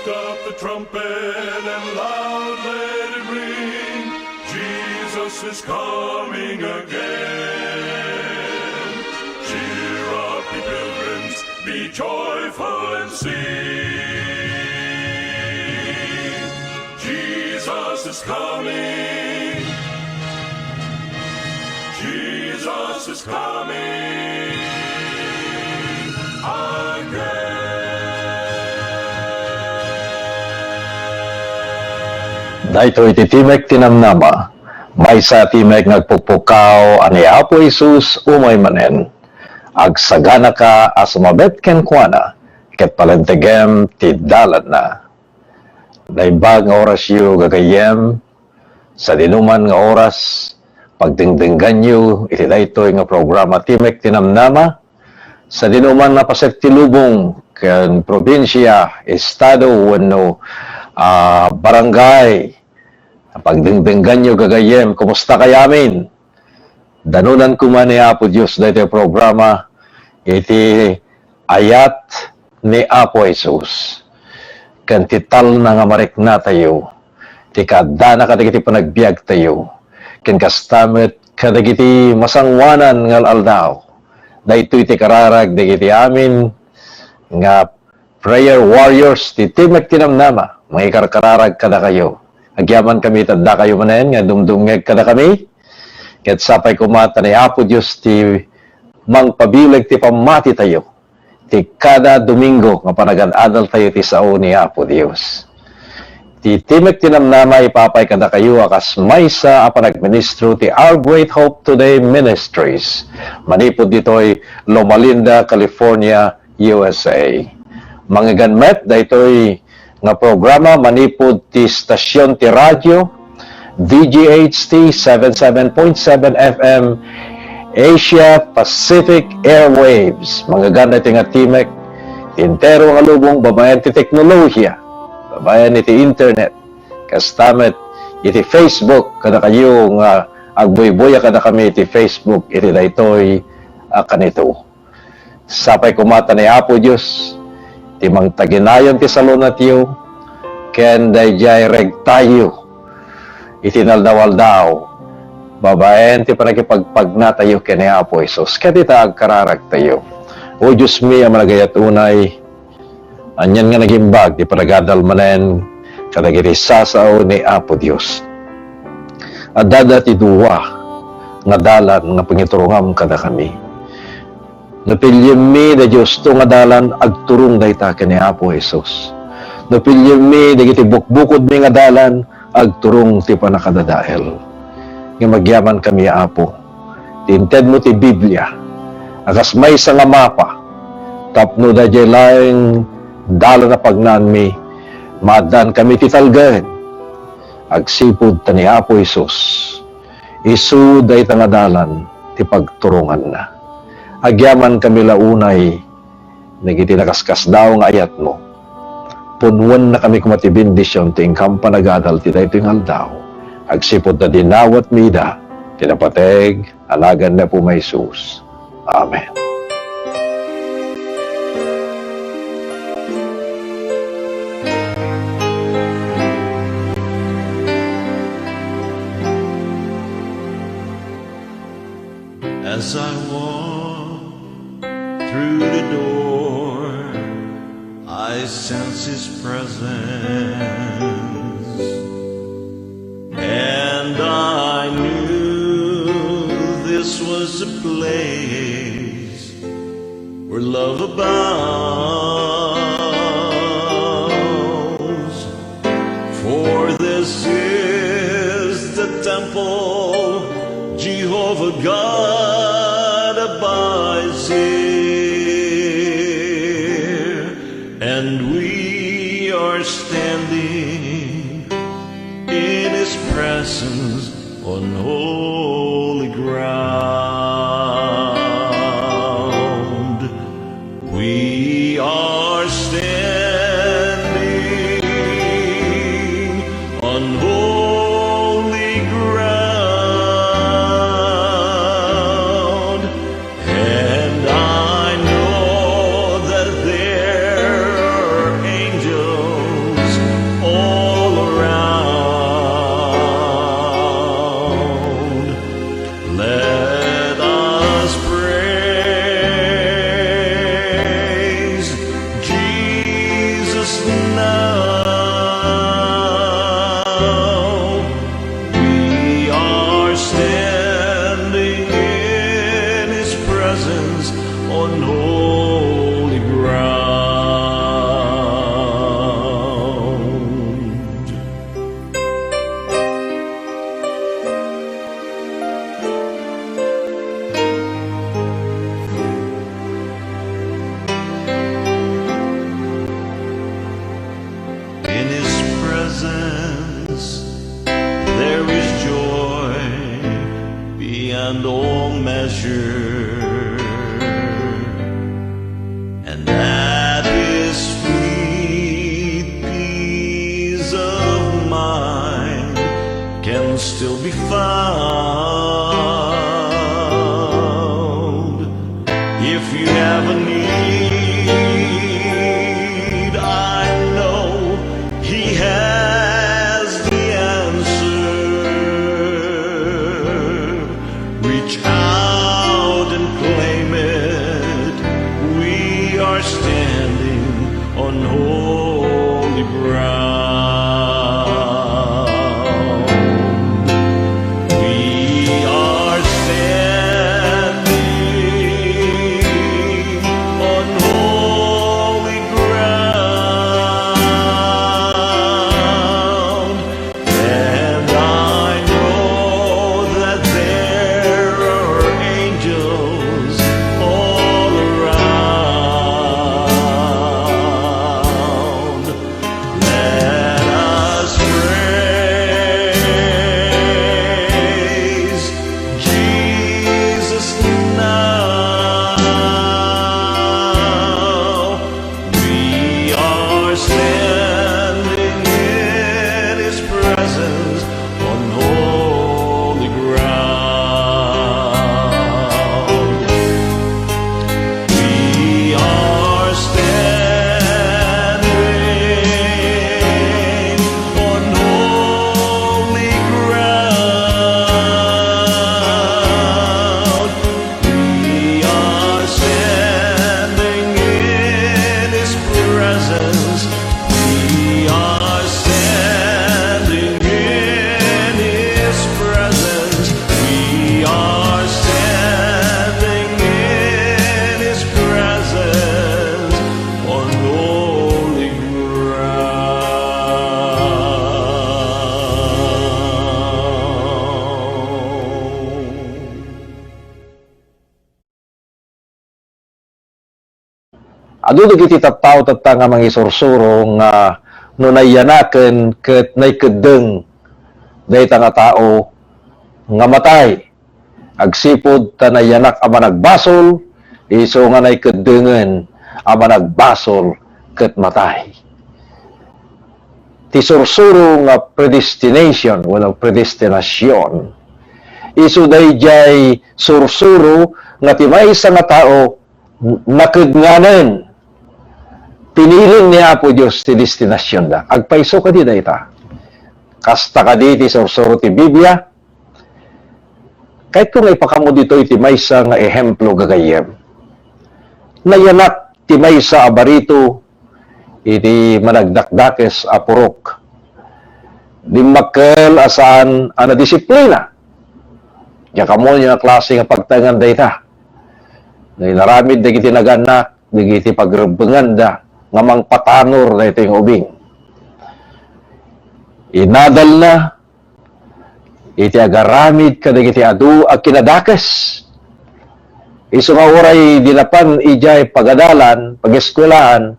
Lift up the trumpet and loud let it ring. Jesus is coming again. Cheer up, ye pilgrims, be joyful and sing. Jesus is coming. Jesus is coming again. Dahito iti Timek tinamnama, may sa Timek nagpupukaw, ani Apo Isus umay manen. Agsagana ka asumabet ken kuana, ket palentegem ti dalan na. Naibag nga oras yu gagayem, sa dinuman nga oras, pagdingdinggan yu, iti daytoy nga programa Timek tinamnama, sa dinuman na pasektilubong, ken probinsya, estado, wenno barangay, pagdingdinggan nyo gagayem, kumusta kayamin? Danunan ko man ni Apo Diyos dahil programa, iti ayat ni Apo Jesus. Kantital na nga marik na tayo, ti kadana kadagiti panagbiag tayo, ken kastamit kadagiti masangwanan ngal aldaw, dahito iti kararag, dagiti amin, nga prayer warriors, ti Timek tinamnama, mga ikarkararag kada kayo. Agyaman kami tanda kayo manen, nga dumdumngeg kada kami. Ket sapay kumata ni Apo Diyos ti mangpabilag ti pamati tayo. Ti kada Domingo, nga panagan-adal tayo ti sao ni Apo Diyos. Ti Timek tinamnama ipapay kada kayo akas maysa a panagministro ti Our Great Hope Today Ministries. Manipod ditoy Loma Linda, California, USA. Mga ganmet, daytoy nga programa manipod ti stasyon ti radyo DGHT 77.7 FM Asia Pacific Airwaves. Mga ganda ti nga Timek, ti entero nga lubong babayan ti teknolohiya, babayan iti internet, kastamet iti Facebook, kada kayo nga agboy-boya kada kami iti Facebook, iti daytoy kanito. Sapay kumata ni Apo Diyos, ti mangtaginayon ti salunatyo, ken dayjay regtayo, itinaldawaldaw, babaen ti panagipagpagna tayo ken ni Apo Isus, ket ita agkararag tayo. O Diyos mi, amalagayat unay, anyan nga nagimbag, ti panagadal manen, kadagiti sasao ni Apo Diyos. Adada ti duwa, nga dalan, nga pangiturungam kada kami. Napilyem mi da Diyos to nga dalan agturong dayta ken ni Apo Jesus. Napilyem mi dagiti bukbukod mi nga dalan agturong ti panakadadael. Nga magyaman kami Apo. Tinted mo ti Biblia. Akas may sa nga mapa. Tapno da jay laing dalan na pagnan mi. Madan kami ti talgahen. Agsipod ta ni Apo Jesus. Isu dayta nga dalan ti pagturungan na. Agyaman kami launay, nagiti nakaskas daw nga ayat mo. Punwan na kami kumati bendisyon, tingkam panagadal, tiday tingal daw. Agsipod na dinawat mida, tinapateg, alagan na po may Jesus. Amen. As I walk through the door, I sense His presence, and I knew this was a place where love abounds. For this is the temple Jehovah God abides here, and we are standing in His presence on holy ground. We are standing on holy ground, and I know that there are angels on holy ground. In His presence there is joy beyond all measure, and that is sweet peace of mind can still be found. If you have a need, I know He has the answer. Reach out and claim it. We are standing on holy ground. We are standing on holy ground, and I know that there are angels all around. Let us praise Jesus now. We are standing in His presence on holy ground. We are standing on holy ground. We are standing in His presence. We are standing in His presence. We are standing in His presence on holy ground. Adu iti tattao tatta nga mangisursuro nga no nayanaken ket naykeddeng dayta nga tao nga matay. Agsipod ta nayanak a managbasol, iso nga naykeddengen a managbasol ket matay. Ti sursuro nga predestination wala predestinasyon. Isu dayjay sursuro nga ti maysa nga tao nakednganen piniling ni Apo Dios ti destinasyon da. Agpaiso ka di dayta. Kasta ka di ti sursuro ti Biblia. Kahit kung ipakamo dito iti maysa nga ehemplo gagayem. Nayanak ti maysa abarito iti managdakdakes a purok. Dimmakkel asaan ana disiplina. Ya kamo niya klase nga pagtangan dayta. Naramid dagiti naganak, dagiti pagrebengan da nga mangpatanor dayta yung ubing. Inadal na iti agaramid kadagiti adu ag kinadakes. Isu nga oray dinapan ijay pagadalan, pageskwelahan,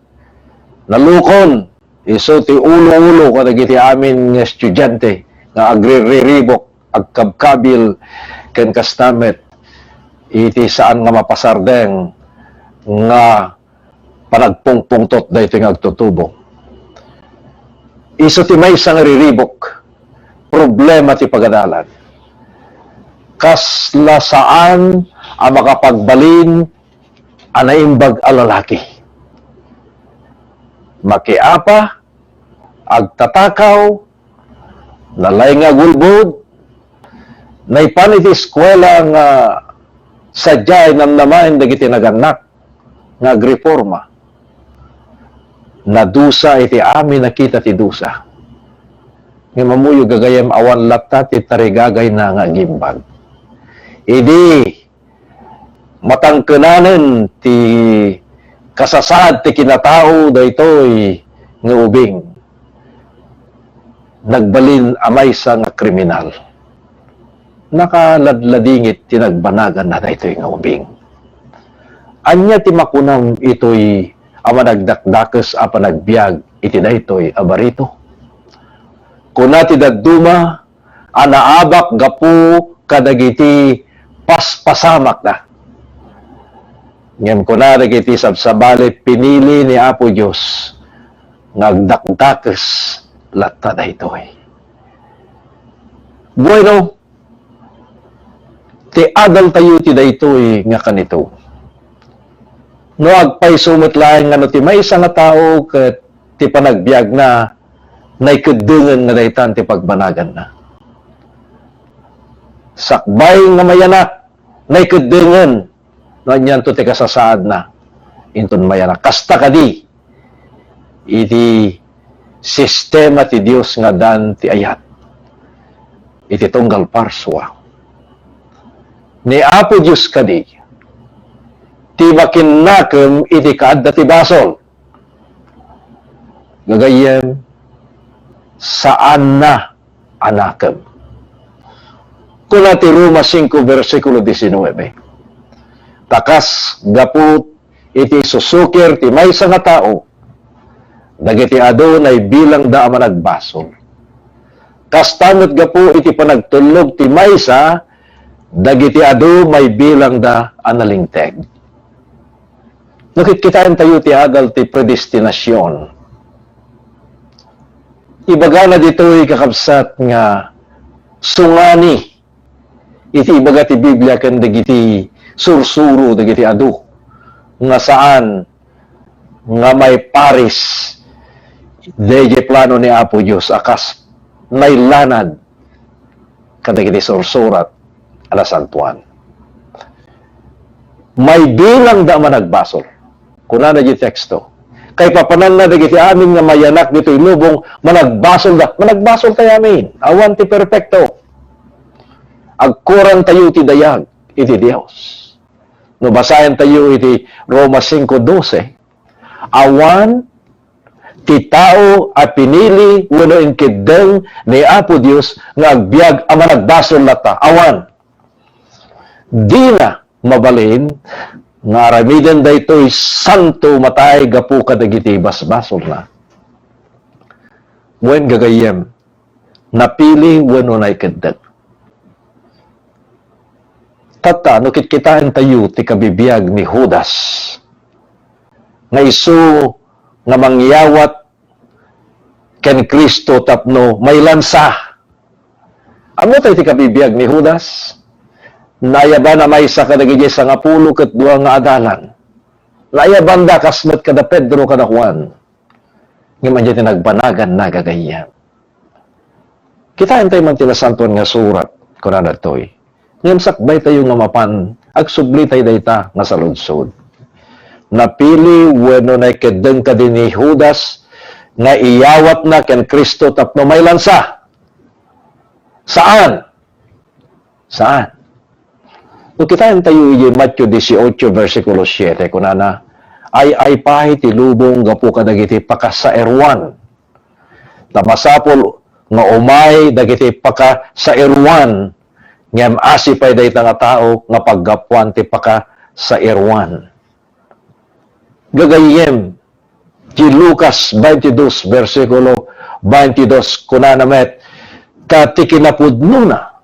nalukon. Isu ti ulo-ulo kadagiti amin nga estudyante nga agriribok, agkabkabil ken kastamet iti saan nga mapasardeng nga panagpungpungtot daytoy nga agtutubo. Isu ti maysa nga riribok, problema ti pagadalan. Kasla saan ang makapagbalin ang naimbag a lalaki. Makiapa, agtatakaw, nalay nga gulbod, naipan iti eskwela nga sadyay namnamain dagiti naganak nga agreforma. Nadusa iti amin nakita ti dusa. Nga mamuyo gagayam awan lapta ti tarigagay na nga gimbag. Idi matangkenanen ti kasasad ti kinatao daytoy nga ubing. Nagbalin amay sa nga kriminal. Nakaladladingit tinagbanagan na daytoy nga ubing. Anya ti makunam itoy ama nagdakdakes apa nagbiag iti daytoy abarito. Kuna ti dadduma anaabak gapu kadagiti paspasamak na. Ngem kuna dagiti sabsabali pinili ni Apo Dios ngagdakdakes latta daytoy. Bueno, ti adal tayo ti daytoy nga kanito. No agpay sumot laeng nga no ti maysa nga tao ket ti panagbiag na naikedengen nga daytan ti pagbanagan na. Sakbay nga mayanak naikedengen no anyan to ti kasasaad na inton mayanak. Kasta kadi iti sistema ti Dios nga dan ti ayat. Iti tunggal parswa. Ni Apo Dios kadi ti makinnakem iti kaadda ti basol. Gagayem saan na anakem. Kuna ti Roma 5 versikulo 19. Takas gaput iti susukir ti maysa nga tao dagiti adu nay bilang da ama nagbasol. Kastamot gapu iti panagtulog ti maysa dagiti adu may bilang da analingteg. Nakikitayan tayo ti adal ti predestinasyon. Ibaga na dito'y kakabsat nga sungani. Iti ibaga ti Biblia kan dagiti sursuro dagiti adu. Nga saan nga may paris deje plano ni Apo Dios akas may lanad kadagiti sursurat ala santuan. May bilang da man nagbasol. Kuna na di teksto. Kay papanan na dagiti amin nga mayanak dito ilubong managbasol da. Managbasol tayo amin. Awan ti perfecto. Agkuran tayo ti dayag iti Dios. No basayan tayo iti Roma 5:12. Awan ti tao at pinili wano inkideng ni Apo Dios nga agbiag ang managbasol lata. Awan. Di na mabalin nga aramidan daytoy santo matay gapu kadagiti basbasol na. Wen gagayem napili wano na ikaddag. Tata no kitkitaan tayo ti kabibiyag ni Judas nga isu nga mangyawat ken Kristo tapno may lansa. Amo tayo ti kabibiyag ni Judas? Nayaban na may sa kadagiti sa nga pulo ket dua nga adalan. Nayaban da kasmet kada Pedro kada Juan. Nga man dyan nagbanagan na gagayam. Kitaan tayo man tinasantuan nga surat kuna na to'y. Ngayon sakbay tayo nga mapan agsubli tayo dayta nga saludsod. Napili weno na ikedeng ka din ni Judas nga iyawat na ken Kristo tapno may lansa. Saan? Saan? Kung kita tayo yung Matthew 18 versikulo 7 kunana ay pahit ilubong gapu kadagiti paka sa erwan. Tamasapol nga umay dagiti paka sa erwan ngem asipay dayta nga tao nga paggapuan ti paka sa erwan. Gagayem ti Lucas 22 versikulo 22 kunana met katikinapudno na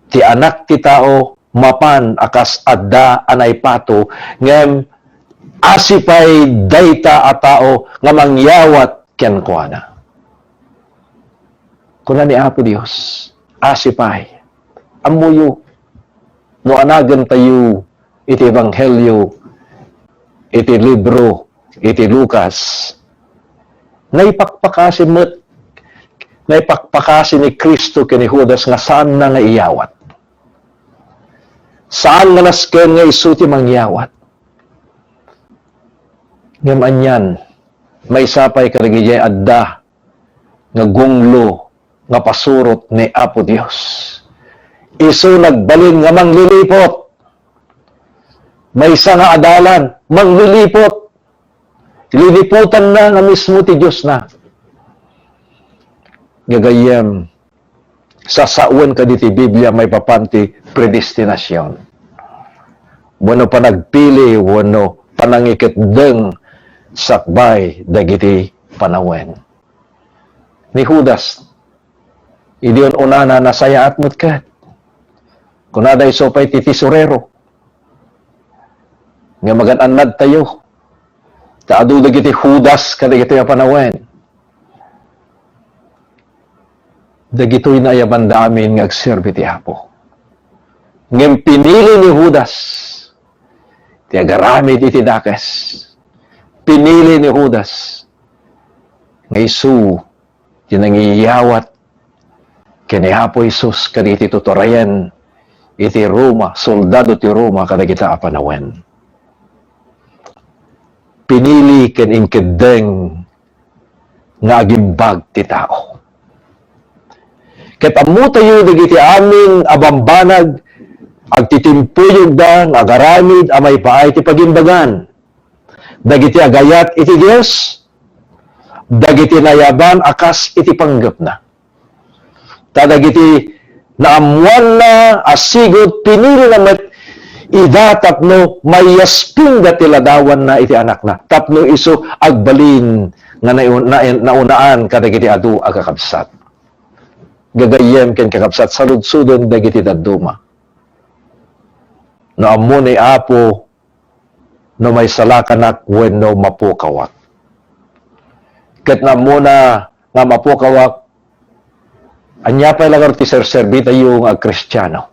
ti anak ti tao mapan akas adda anay pato ngem asipay dayta a tao nga mangyawat ken kuana. Kuna ni Apo Dios asipay amuyo no anagan tayo iti ebanghelyo iti libro iti Lucas naipakpakasin ni Kristo ken ni Judas nga saan na nga iyawat. Saan nga nasken nga isu ti mangyawat? Ngem anyan, may sapay karigijay adda nga gunglo nga pasurot ni Apo Dios. Isu nagbalin nga manglilipot may isa nga adalan, manglilipot. Liliputan na nga mismo ti Diyos na. Gagayem, sasawan ka di ti Biblia may papanti predestinasyon. Wano pa nagpili, wano panangikitdeng sakbay dagiti panawen. Ni Judas, idiyon unana nasayaat mo't kat. Kunaday sopay ti tisurero. Nga magananad tayo. Taado dagiti Judas kadagiti panawen. Dagitoy na yaman damin nga agserbi ti Apo. Ngem pinili ni Judas, ti agaramid iti dakes. Pinili ni Judas, nga isu, ti nangiyawat, kini Apo Isus, kaniti tutorayan, iti Roma, soldado ti Roma, kadagita apanawen. Pinili ken inkideng, nga agimbag ti tao. Ket ammo tayo dagiti amin abambanag agtitimpuyog da nga agaramid amay paay ti pagimbagan. Dagiti agayat iti Dios, dagiti nayaban akas iti panggep na. Tadagiti naamuan na asigod pinili na met ida tapno mayasping da tiladawan na iti anak na. Tapno iso agbalin nga naunaan kadagiti adu agakabsat. Gagayem ken kakabsat saludsudon dagiti dadduma. No ammo ni Apo no may salakanak wenno mapukawak. Ket na muna nga mapukawak anya pa lagar ti serserbi tayo nga Kristiyano.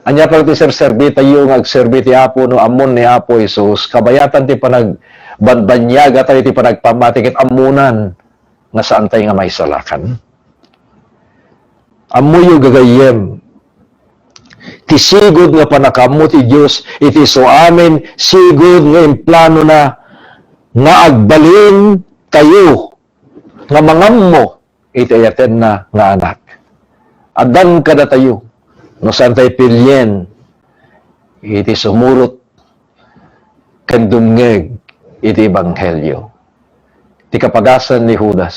Anya pa ti serserbi tayo nga agserbi ti Apo no ammon ni Apo Isus kabayatan ti panagbanbanyaga tayo ti panagpamati ket ammunan nga saan tayo nga may salakan. Amuyo gagayem, ti sigod nga panakamu ti Diyos, iti so amin, sigod nga implano na, nga agbalin tayo, nga mangammo, iti ayaten na nga anak. Adan kada tayo, no saan tayo pilyen, iti sumurot, kandumngeg, iti ebanghelyo. Ti kapagasan ni Judas,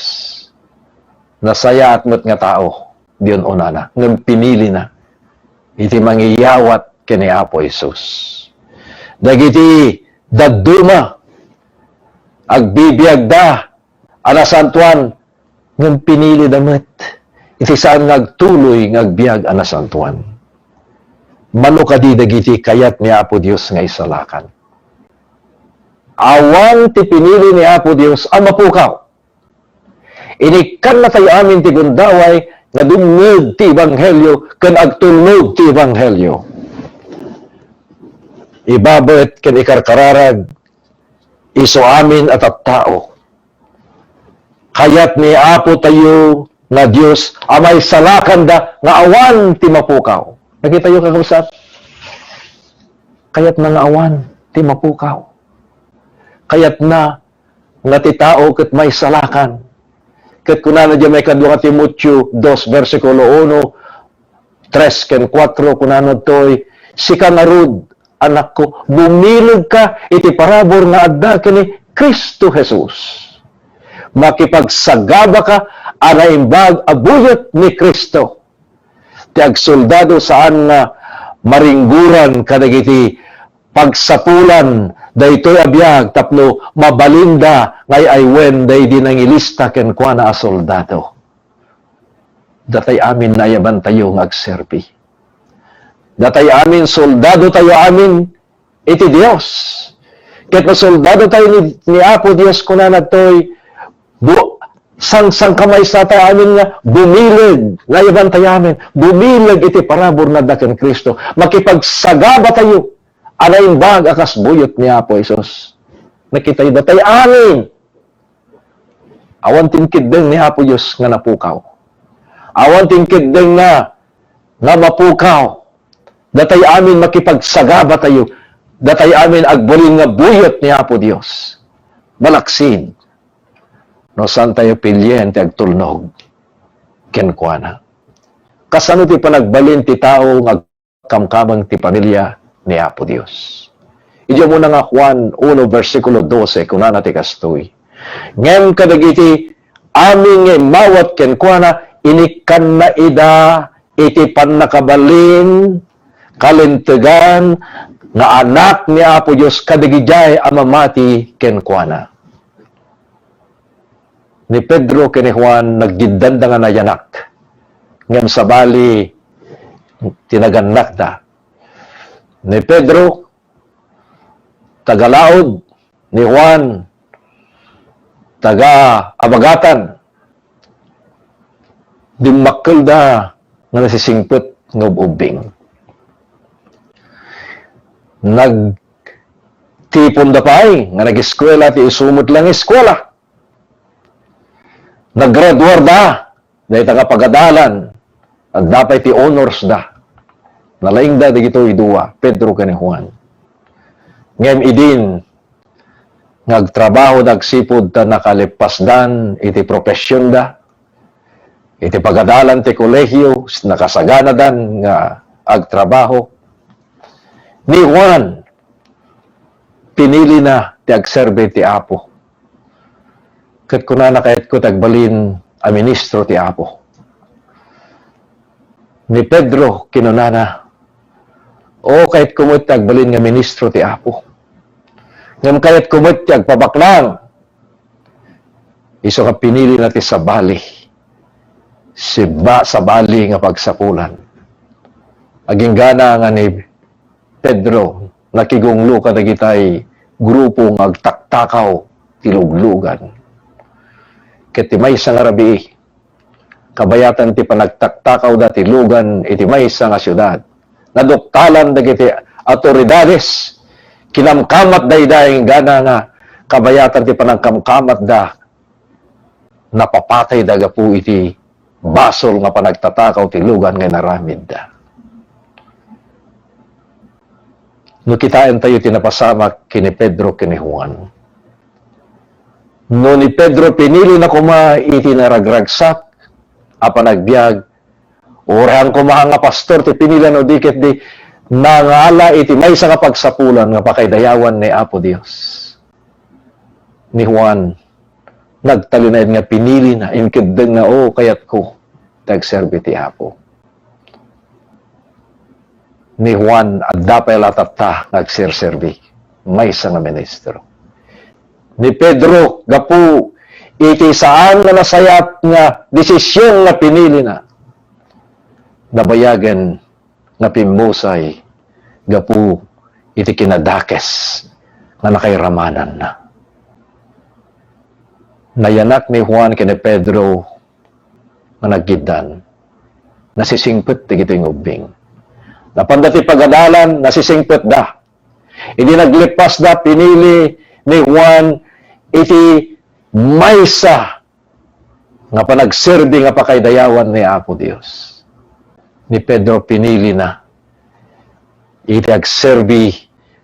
nasaya at mo't nga tao, diyon unana, ng pinili na, iti mangiyawat kini Apo Isus. Dagiti dadduma, agbibiyag da, anasantuan, ng pinili damit, iti saan ngagtuloy ngagbiag anasantuan. Mano kadi dagiti kayat ni Apo Dios nga isalakan. Awan ti pinili ni Apo Dios ang mapukaw. Inikan na tayo amin ti gundaway, nga dumngeg ti ebanghelyo ken agtulnog ti ebanghelyo. Ibabet ken ikarkararag isu amin at tao. Kayat ni Apo tayo nga Dios amay salakan da nga awan ti mapukaw. Nakita yo kakabsat? Kayat na nga awan ti mapukaw. Kayat na nga ti tao ket may salakan. Ket kunana di may kadwa Timoteo 2 versikulo 1, 3 ken 4 kunana toy sika ngarud anak ko bumilog ka iti parabor nga adda kini Kristo Jesus. Makipagsagaba ka anaimbag abuyot ni Kristo. Ti agsoldado saan nga maringguran kadagiti pagsapulan daytoy abiyag tapno mabalinda ngay aywen day di nangilista ken kuana a soldado. Datay amin nayaban tayo ng agserbi. Datay amin soldado tayo amin iti Dios. Ket na soldado tayo ni Apo Dios kunana toy sang kamay sa tayo amin nga bumilig nayaban tayo amin bumilig iti parabor na daken Kristo. Makipagsagaba tayo anaimbag akas buyot ni Apo Isus. Nakita yung datay amin. Awan tingkideng ni Apo Diyos nga napukaw. Awan tingkideng nga mapukaw. Datay amin makipagsagaba tayo. Datay amin agbalin nga buyot ni Apo Diyos. Balaksin. No saan tayo pilyen ti agtulnog. Kenkwana. Kasano ti panagbalin ti tao nga kamkamang ti pamilya ni Apo Dios. Idyo mo na nga Juan 1, versikulo 12, kung na ti kastoy. Ngem kadagiti aming nga mawat kenkwana, inikan na ida, iti pannakabalin, kalintegan, nga anak ni Apo Dios kadigijay amamati kenkwana. Ni Pedro kini Juan naggidanda nga nayanak. Ngem sabali tinaganak da. Ni Pedro tagalaod, ni Juan taga-abagatan, dimakkel da nga nasisingpet ng ubing. Nagtipon da pa'y nga nag-eskwela ti isumot lang eskwela. Naggraduar da dahil tagapagadalan at dapat ti honors da. Nalaing da dito idua, Pedro kani Juan. Ngem idin nagtrabaho nagsipod ta nakalipasdan iti profesyon da, iti pagadalan ti kolehiyo nakasagana dan nga agtrabaho. Ni Juan pinili na ti agserbe ti Apo. Ket kunana kayat ko tagbalin a ministro ti Apo. Ni Pedro kinunana, o kahit kumot tagbalin nga ministro ti Apo. Ngam kahit kumot agpabaklang, iso nga pinili na ti sabali. Sabali nga pagsapulan. Aging gana nga ni Pedro, nakigunglo ka dagitay grupo nga agtaktakaw ti luglugan. Ket ti maysa nga rabii, kabayatan ti panagtaktakaw dati lugan iti maysa nga syudad. Naduktalan dagiti autoridades, kinamkamat dayday gana nga kabayatan ti panagkamkamat da, napapatay daga po iti basol nga panagtatakaw ti lugan nga naramid da. No kitain tayo tinapasamak kini Pedro kini Juan. No ni Pedro pinili na kuma iti naragragsak apa nagbiag, orahan kuma nga pastor ti pinila no dikit di nangala iti maysa nga pagsapulan nga pakaydayawan ni Apo Dios. Ni Juan nagtalinaid nga pinili na inkideng na kayat ko tagserbi ti Apo. Ni Juan at dapay latata nagserserbi maysa nga ministro. Ni Pedro gapu iti saan nga nasayat nga desisyon nga pinili na nabayagan nga pimusay gapu iti kinadakes nga nakairamanan na. Nayanak ni Juan kini Pedro nga naggidan, nasisingpet ti gito'y ubing. Napandati pagadalan, nasisingpet da. Hindi naglipas da, pinili ni Juan iti maysa nga panagserbi nga pakaydayawan ni Apo Dios. Ni Pedro pinili na iti agserbi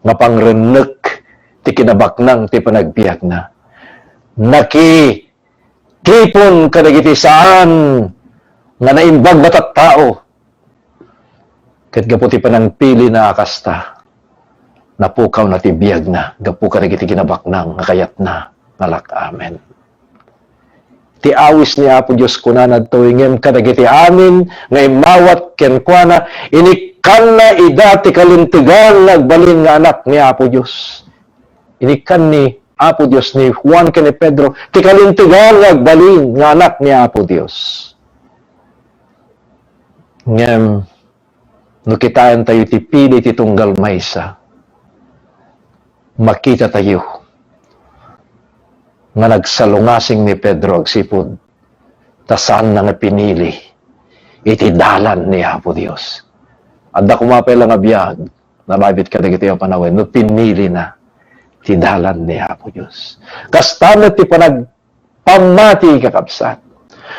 nga pangrenek ti kinabaknang ti panagbiag na. Nakitipon kadagiti saan nga naimbag batat tao. Ket gapu ti panangpili na akasta, napukaw na ti biag na, gapu kadagiti kinabaknang nga kayat na nalak amen. Ti awis ni Apo Dios kunanad tuwingem kadagiti amin nga imawat kenkwana inikan na ida ti kalintigan nagbalin nga anak ni Apo Dios. Inikan ni Apo Dios ni Juan kani Pedro ti kalintigan nagbalin nga anak ni Apo Dios. Ngem no kitaan tayo ti pili ti tunggal maysa, makita tayo nga nagsalungasing ni Pedro agsipod ta saan na nga pinili iti dalan ni Apo Dios. Adda kumapay lang nga biyag, nalabit ka dagiti ang panawin, no pinili na ti dalan ni Apo Dios. Kastamet ti panagpamati kakabsat.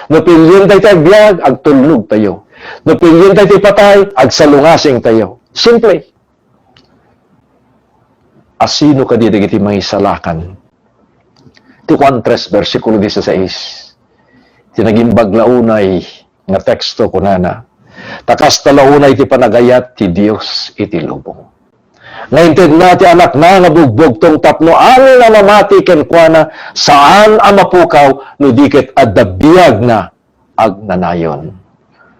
No pilin tayo tayo biyag, agtulog tayo. No pilin tayo ti patay, agsalungasing tayo. Simple. Asino ka di dagiti mga isalakan? Ti Juan 3, versikulo 16. Tinagimbag launay nga teksto kunana. Takas talaunay ti panagayat ti Dios iti lubong. Ngayon natin anak na nabugbog tong tapno amin na mamati ken kuana saan ang mapukaw no dikit adda biyag na agnanayon.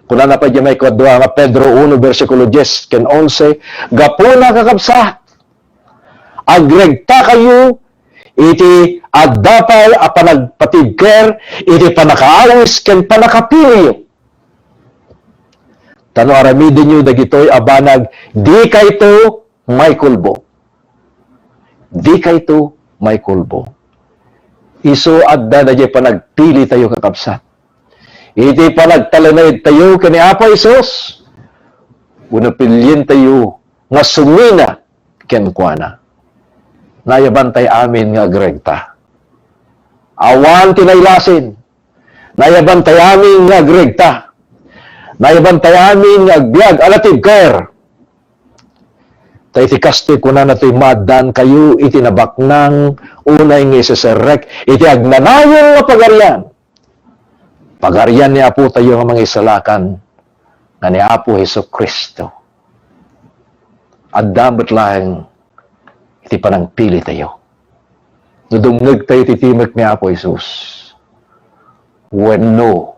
Kuna na pa may kodwa nga Pedro 1 versikulo 10 ken 11 gapuna kakabsat agregta kayo iti addapay a panagpatigker iti panakaawis ken panakapiliyo. Tano aramidin nyo dagitoy abanag di kayto may kulbo. Di kayto may kulbo. Isu adda na di panagpili tayo kakabsat. Iti panagtalanay tayo kani Apo Isus. Unapilyin tayo nga sumina ken kuana. Nayabantay amin nga agregta. Awan tinaylasin. Nayabantay amin nga agregta. Nayabantay amin nga agbyag alatid ker. Ta iti kastoy kuna na to'y madan kayo iti nabaknang unay nga isaserek iti agnanayon nga pagarian. Pagarian ni Apo tayo nga mga isalakan nga ni Apo Hesus Kristo. Addamot lang iti panangpili tayo. Nudumnag tayo iti timek ni Apo Hesus. Wenno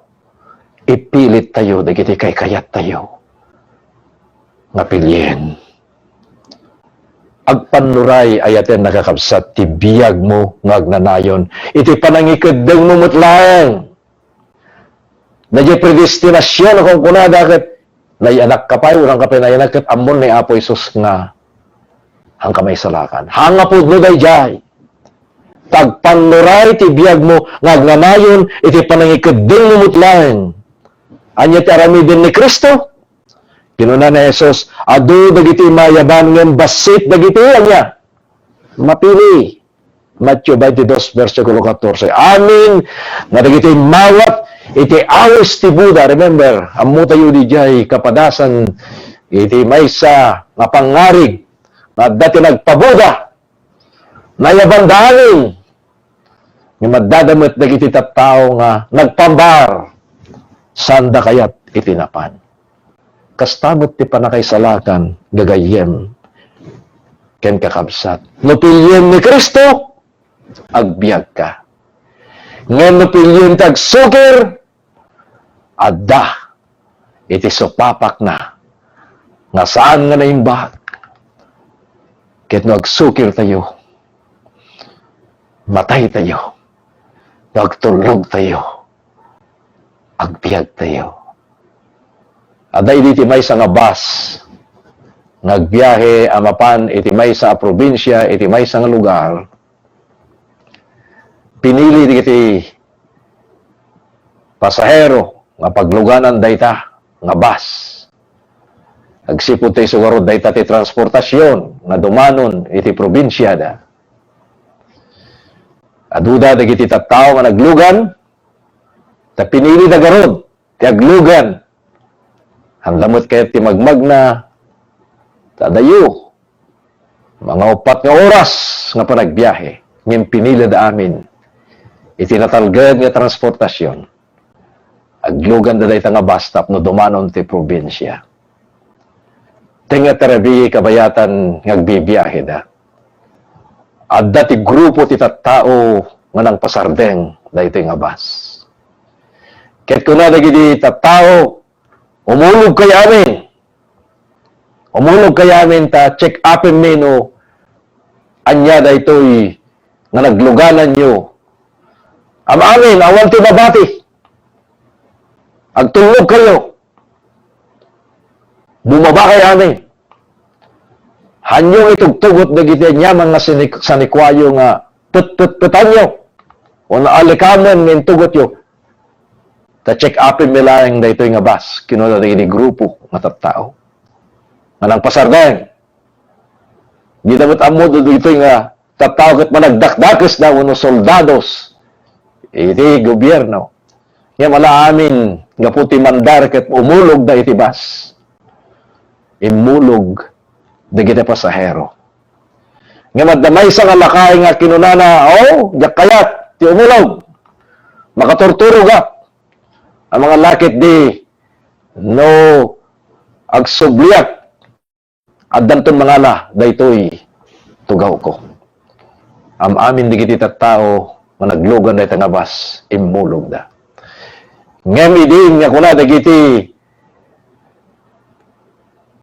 ipilit tayo dagiti kay kayat tayo. Nga pilyen. Agpanuray ayaten nakakabsat ti biyag mo ngagnanayon iti panangikadeng mo mutlaeng nadya predestinasyon akong kunada ket nayanak kapay urang kapay nayanak ket amon ni Apo Isus nga ang kamay salakan hangapod no dayjay tagpanuray ti biyag mo ngagnanayon iti panangikadeng mo mutlaeng anya ti aramiden ni Kristo. Kinuna ni Jesus, adu dagiti mayaban ngem basit dagiti anya. Mapili. Matthew 22 versikulo 14. Amin nga dagiti mawat iti awis ti Buda. Remember, ammo tayo di jay kapadasan iti maysa nga pangarig nga dati nagpabuda. Nayabandanin. Nga madadamot dagiti tattao nga nagpambar. Sanda kayat itinapan. Kastamot ti panakaisalakan gagayem ken kakabsat. Nupilyen ni Kristo agbiag ka. Ngem nupilyen tag suker adda iti sopapak na nga saan nga naimbag. Ket no agsukir tayo matay tayo agtulog tayo agbiag tayo. Aday iti may sa nga bus, nagbiyahe amapan iti may sa probinsya, iti may sa nga lugar, pinili iti pasahero nga pagluganan dayta nga bus. Agsipod tayo sugarod dayta ti transportasyon nga dumanon iti probinsya da. Aduda dagiti tattao nga naglugan, ta pinili da garod, ti aglugan. Handamot kayo ti magmag na tadayo. Mga 4 nga oras nga panagbiyahe. Ngayon pinila da amin. Itinatalgad nga transportasyon. Aglugan da dayta nga bus stop no dumanon ti probinsya. Tinga terabi kabayatan ngagbibiyahe da. Adda ti grupo ti tattao nga nang pasardeng dayta nga bus. Ket kuna dagiti tattao umulog kay amin. Umulog kay amin ta check upin meno anya da ito'y nga nagluganan nyo. Am amin, awan ti mabati. Agtulog kayo. Bumaba kay amin. Hanyong itugtugot na giti niya mga sanikwayo nga put-put-putan nyo. O naalikamon ng tugot nyo. Ta-check upin nila ang dito nga bus. Kinuna rin grupo nga tattao. Manang pasarden. Di dapat amo dito nga tattao kat managdakdakis na uno soldados. Iti gobyerno. Nga mala amin nga puti mandar kat umulog na iti bus. Imulog na kita pasahero. Nga madamay sa nga lakay nga kinunana, kayat, ti umulog. Makatorturo ka. Ang mga lakit di no agsubliak At danton mangala, daytoy tugaw ko. Amin di kiti tattao, managlugan day tangabas, imulog da. Ngem iding nga kuna dagiti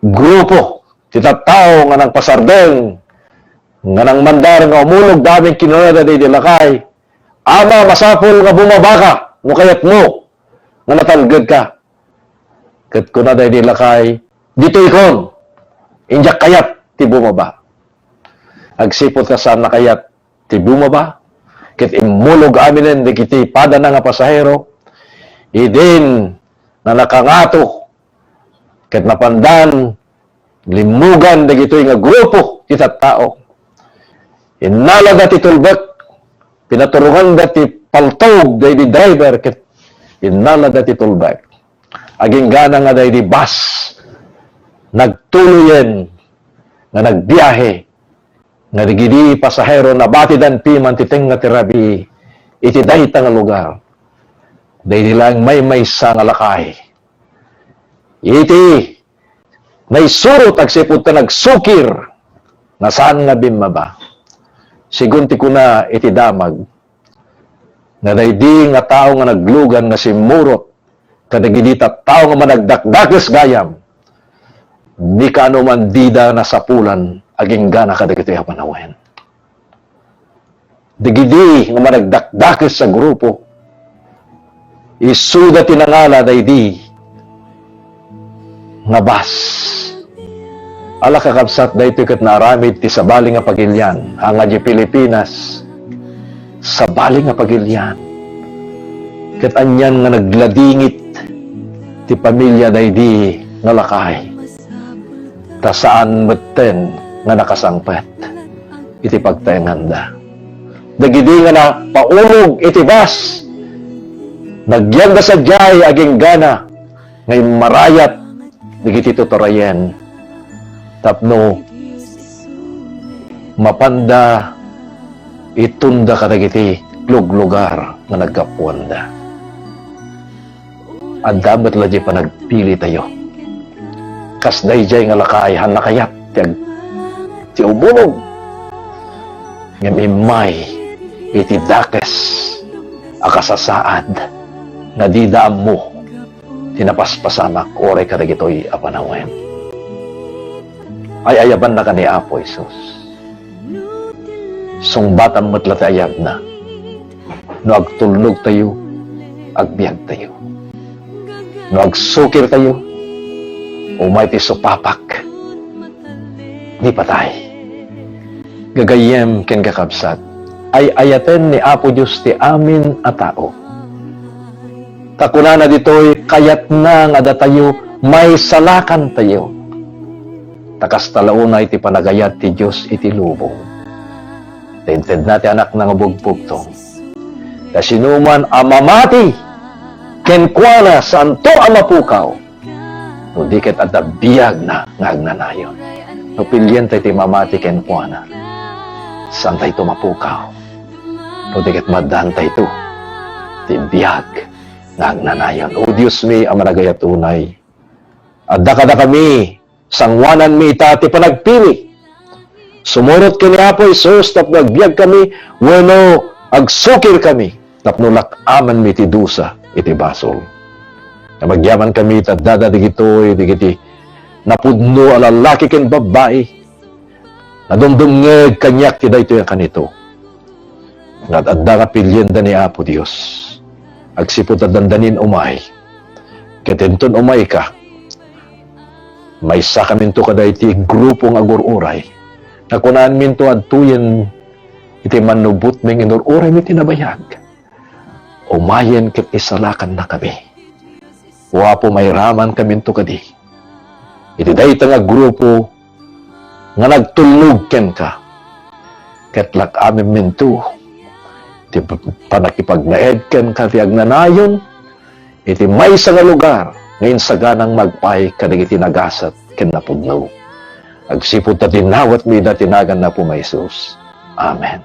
grupo, ti tattao nga nagpasardeng, nga nang mandar nga umulog daming kinunada day dilakay, ama masapol nga bumabaka, no kayat mo, nga natalgad ka. Kat kuna day dilakay, dito ikon, injak kayat, ti bumaba. Agsipot ka saan na kayat, ti bumaba, kat imulog aminin, di kiti pada na nga pasahero, idin na nakangato, kat napandan, limugan, di kito nga grupo, kita tao. Inalaga ti tulbak, pinaturuhan dati paltog, day di driver, kat inalaga ti tulbak. Aging gana nga day di bus, nagtuluyen, nga nagbiyahe, nga digidi pasahero na batidan piman titeng nga tirabi, iti dayta nga lugar. Day nilang may sa nga lakay. Iti, naisurot agsipot ka nagsukir, nga saan nga bimaba. Sigunti ko na iti damag, nga daydi nga tao nga naglugan nga simurot, kadagidita tao nga managdakdakis gayam, di ka anuman dida na sapulan, aging gana kadagito'y panawen. Digidi nga managdakdakis sa grupo, isuda tinangala daydi nga bas. Ala kakabsat daytoy ket naaramid ti sabali nga pagilyan, hanga di Pilipinas, sabali nga pagilyan. Ket anyan nga nagladingit ti pamilya daydi nga lakay. Ta saan metten nga nakasangpet iti pagtenganda. Dagidi nga na paulog iti bas. Nagyan da sadyay aging gana ngay marayat digiti tuturayen. Tapno mapanda itunda kadagiti luglugar nga nagkapuanda. At dapat laji pa nagpili tayo. Kasday jay nga lakay hanakayat ti ubulog. Ngem imay iti dakes akasasaad nga di daam mo tinapaspasamak oray kadagitoy apanawen. Ay ayaban na ka ni Apo Isus. Sungbatan mo't lati ayab na. No agtulnog tayo, agbiag tayo. No agsukir tayo, umay ti supapak. Di patay. Gagayem ken kakabsat, ay ayaten ni Apo Diyos ti amin a tao. Takuna na ditoy kayat na nga datayo, may salakan tayo. Takas talauna iti panagayat ti Diyos iti lubong. Tinted na ti anak ng bugbugtong. Kasinuman amamati, kenkwana santo amapukaw. No diket at biyag na ngagnanayon. No pilyen tayo ti mamati kenkwana. San tayo tumapukaw. No diket madantay to. Ti biyag ngagnanayon. O Diyos mi amanagayat unay. Adda kada kami sangwanan mi itati panagpili. Sumurot kini Apo Isus, tapno agbiag kami, wano agsukir kami, tapno lakaman mi ti dusa iti basol. Na magyaman kami tadada digitoy, digiti napudno alalaki ken babae, nadumdumngeg kanyak ti daytoy kanito. Nadadda ka pilyenda ni Apo Dios. Agsipot at dandanin umay. Ketenton umay ka. May sakaminto kada iti grupong agururay. Nakunaan minto at tuyen iti manubot ming inururay mi tinabayag. Umayen ket isalakan na kami. Wapo may raman kaminto kadi. Iti dayta nga grupo nga nagtulnog ken ka. Ket lak amin minto. Iti panakipagnaed ken ka ti agnanayon. Iti may nga lugar ngayon sa ganang magpay kadigiti nagasat ken napudno. Agsipot na tinawat mi na tinagan na po may Isus. Amen.